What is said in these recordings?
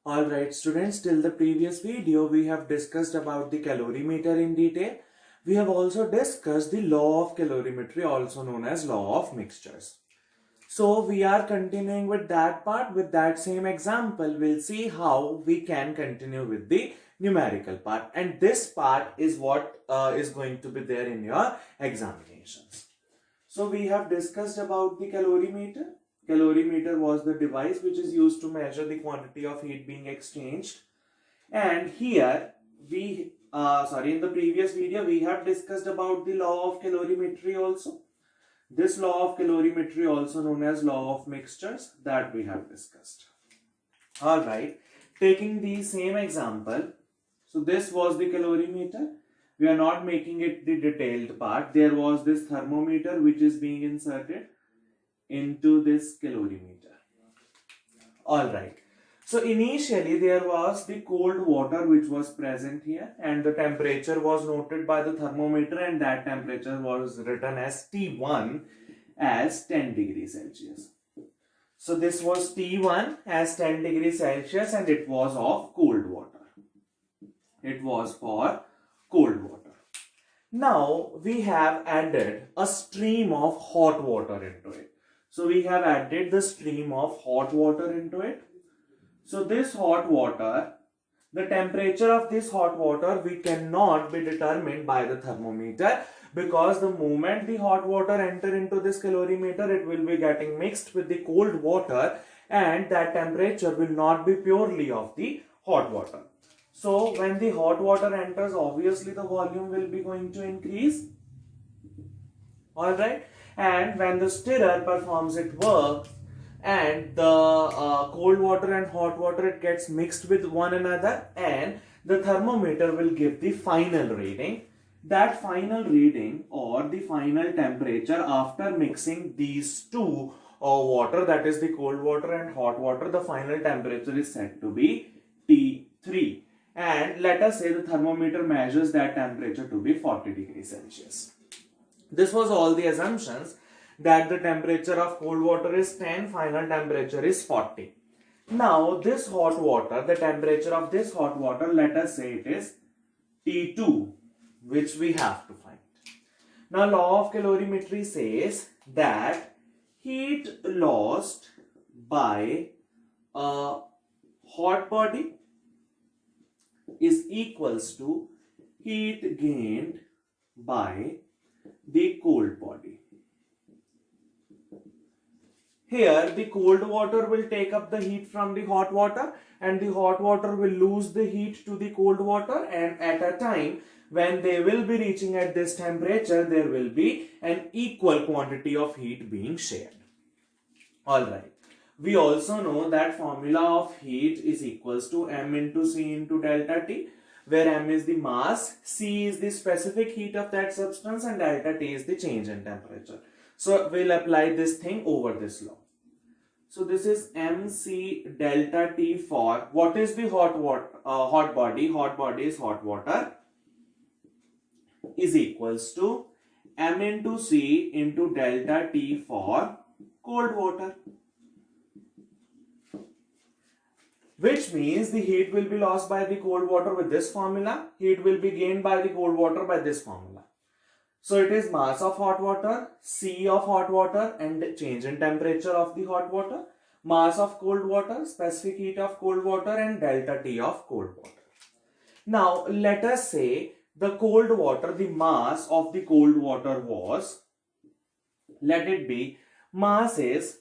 Alright students, till the previous video we have discussed about the calorimeter in detail. We have also discussed the law of calorimetry, also known as law of mixtures. So we are continuing with that part. With that same example, we'll see how we can continue with the numerical part, and this part is what is going to be there in your examinations. So we have discussed about the calorimeter. Calorimeter was the device which is used to measure the quantity of heat being exchanged. And here we, in the previous video we have discussed about the law of calorimetry also. This law of calorimetry, also known as law of mixtures, that we have discussed. Alright, taking the same example. So this was the calorimeter. We are not making it the detailed part. There was this thermometer which is being inserted into this calorimeter. Alright. So initially there was the cold water which was present here, and the temperature was noted by the thermometer, and that temperature was written as T1 as 10 degrees Celsius. So this was T1 as 10 degrees Celsius, and it was of cold water. It was for cold water. Now we have added a stream of hot water into it. So we have added the stream of hot water into it. So this hot water, the temperature of this hot water we cannot be determined by the thermometer, because the moment the hot water enter into this calorimeter, it will be getting mixed with the cold water, and that temperature will not be purely of the hot water. So when the hot water enters, obviously the volume will be going to increase. Alright. And when the stirrer performs its work, and the cold water and hot water, it gets mixed with one another, and the thermometer will give the final reading. That final reading, or the final temperature after mixing these two water, that is the cold water and hot water, the final temperature is said to be T3. And let us say the thermometer measures that temperature to be 40 degrees Celsius. This was all the assumptions, that the temperature of cold water is 10, final temperature is 40. Now this hot water, the temperature of this hot water, let us say it is T2, which we have to find. Now law of calorimetry says that heat lost by a hot body is equals to heat gained by the cold body. Here the cold water will take up the heat from the hot water, and the hot water will lose the heat to the cold water, and at a time when they will be reaching at this temperature, there will be an equal quantity of heat being shared. Alright. We also know that formula of heat is equals to m into c into delta T, where m is the mass, c is the specific heat of that substance, and delta T is the change in temperature. So we'll apply this thing over this law. So this is mc delta T for what is the hot body? Hot body is hot water, is equals to m into c into delta T for cold water. Which means the heat will be lost by the cold water with this formula. Heat will be gained by the cold water by this formula. So it is mass of hot water, C of hot water, and change in temperature of the hot water, mass of cold water, specific heat of cold water, and delta T of cold water. Now let us say the cold water, the mass of the cold water was, let it be, mass is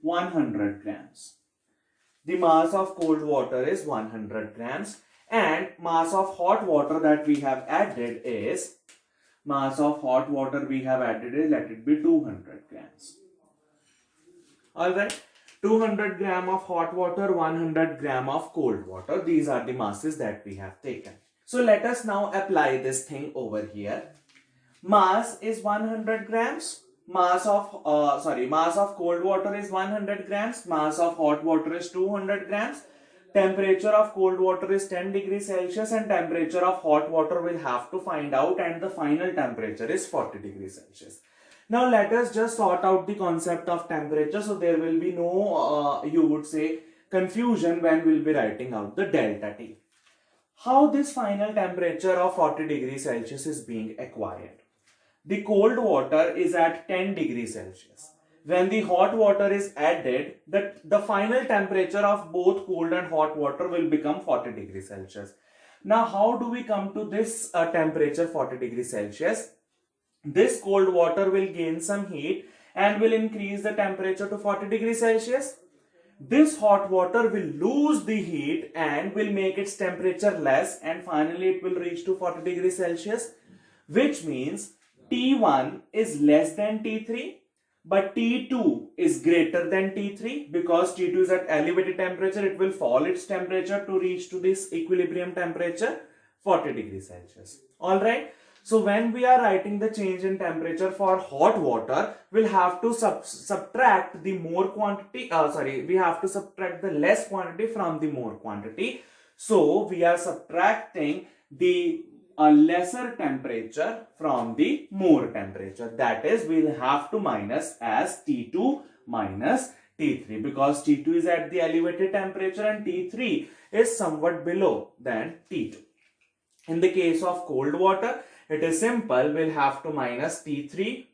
100 grams. The mass of cold water is 100 grams, and mass of hot water that we have added is, let it be 200 grams. Alright, 200 gram of hot water, 100 gram of cold water. These are the masses that we have taken. So let us now apply this thing over here. Mass is 100 grams. Mass of cold water is 100 grams. Mass of hot water is 200 grams. Temperature of cold water is 10 degrees Celsius, and temperature of hot water will have to find out, and the final temperature is 40 degrees Celsius. Now let us just sort out the concept of temperature. So there will be no, you would say, confusion when we'll be writing out the delta T. How this final temperature of 40 degrees Celsius is being acquired? The cold water is at 10 degrees Celsius. When the hot water is added, the final temperature of both cold and hot water will become 40 degrees Celsius. Now, how do we come to this temperature 40 degrees Celsius? This cold water will gain some heat and will increase the temperature to 40 degrees Celsius. This hot water will lose the heat and will make its temperature less, and finally it will reach to 40 degrees Celsius, which means T1 is less than T3, but T2 is greater than T3. Because T2 is at elevated temperature, it will fall its temperature to reach to this equilibrium temperature 40 degrees Celsius. Alright. So when we are writing the change in temperature for hot water, we'll have to subtract the more quantity, we have to subtract the less quantity from the more quantity. So we are subtracting the lesser temperature from the more temperature. That is, we'll have to minus as T2 minus T3, because T2 is at the elevated temperature and T3 is somewhat below than T2. In the case of cold water, it is simple. We'll have to minus T3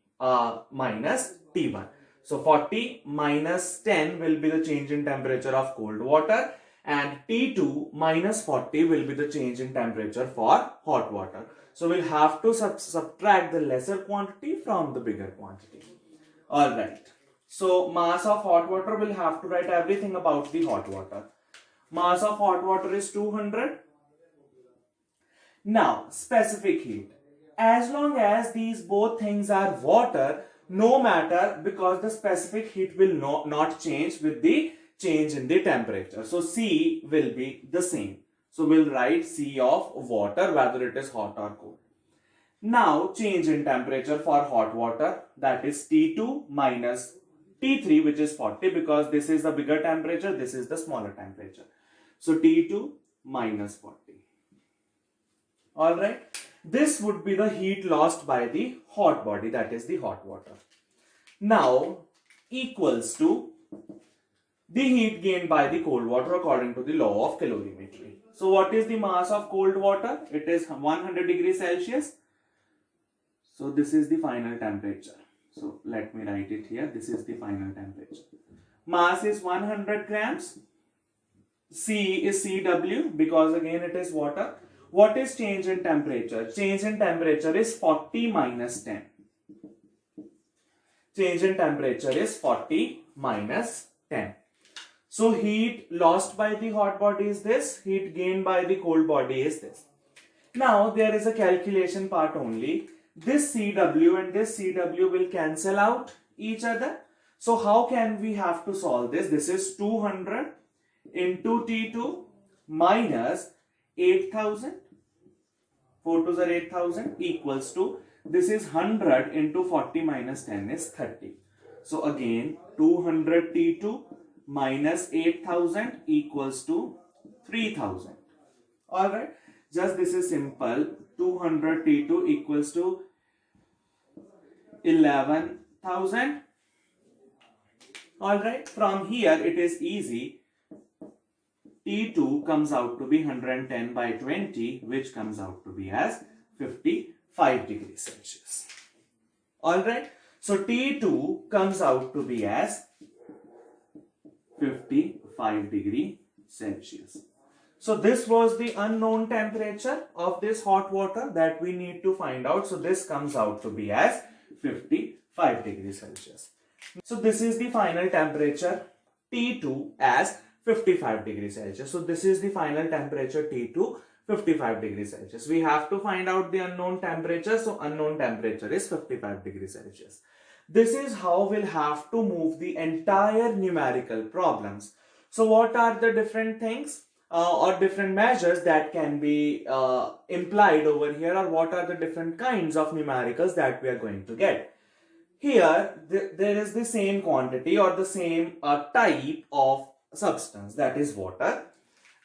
minus T1. So 40 minus 10 will be the change in temperature of cold water, and T2 minus 40 will be the change in temperature for hot water. So we'll have to subtract the lesser quantity from the bigger quantity. Alright. So mass of hot water, will have to write everything about the hot water. Mass of hot water is 200. Now, specific heat. As long as these both things are water, no matter, because the specific heat will not change with the change in the temperature. So C will be the same. So we'll write C of water, whether it is hot or cold. Now, change in temperature for hot water, that is T2 minus T3, which is 40, because this is the bigger temperature, this is the smaller temperature. So T2 minus 40. Alright. This would be the heat lost by the hot body, that is the hot water. Now, equals to the heat gained by the cold water according to the law of calorimetry. So what is the mass of cold water? It is 100 degrees Celsius. So this is the final temperature. So let me write it here. This is the final temperature. Mass is 100 grams. C is Cw, because again it is water. What is change in temperature? Change in temperature is 40 minus 10. Change in temperature is 40 minus 10. So heat lost by the hot body is this, heat gained by the cold body is this. Now there is a calculation part only. This Cw and this Cw will cancel out each other. So how can we have to solve this? This is 200 into T2 minus 8000. 4 2s are 8000 equals to, this is 100 into 40 minus 10 is 30. So again 200 T2 minus 8000 equals to 3000. Alright, just this is simple. 200 T2 equals to 11,000. Alright, from here it is easy. T2 comes out to be 110 by 20, which comes out to be as 55 degrees Celsius. Alright, so T2 comes out to be as 55 degree Celsius. So this was the unknown temperature of this hot water that we need to find out. So this comes out to be as 55 degrees Celsius. So this is the final temperature T2 as 55 degrees Celsius. So this is the final temperature T2, 55 degrees Celsius. We have to find out the unknown temperature. So unknown temperature is 55 degrees Celsius. This is how we'll have to move the entire numerical problems. So what are the different things or different measures that can be implied over here, or what are the different kinds of numericals that we are going to get? Here, there is the same quantity or the same type of substance, that is water.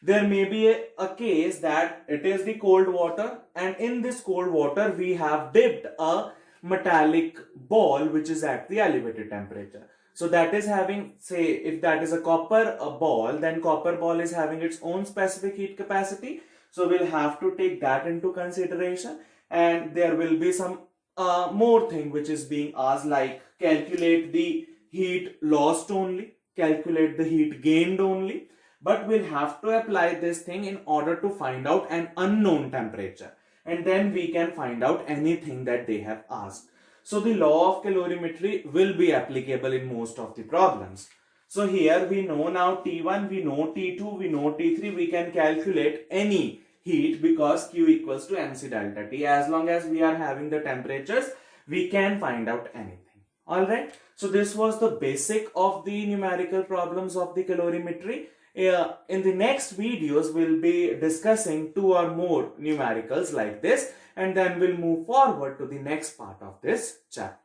There may be a case that it is the cold water, and in this cold water we have dipped a metallic ball which is at the elevated temperature. So that is having, say, if that is a copper ball, then copper ball is having its own specific heat capacity. So we'll have to take that into consideration, and there will be some more thing which is being asked, like calculate the heat lost only, calculate the heat gained only. But we'll have to apply this thing in order to find out an unknown temperature, and then we can find out anything that they have asked. So the law of calorimetry will be applicable in most of the problems. So here we know now T1, we know T2, we know T3, we can calculate any heat because Q equals to mc delta T. As long as we are having the temperatures, we can find out anything. Alright, so this was the basic of the numerical problems of the calorimetry. In the next videos, we'll be discussing 2 or more numericals like this, and then we'll move forward to the next part of this chapter.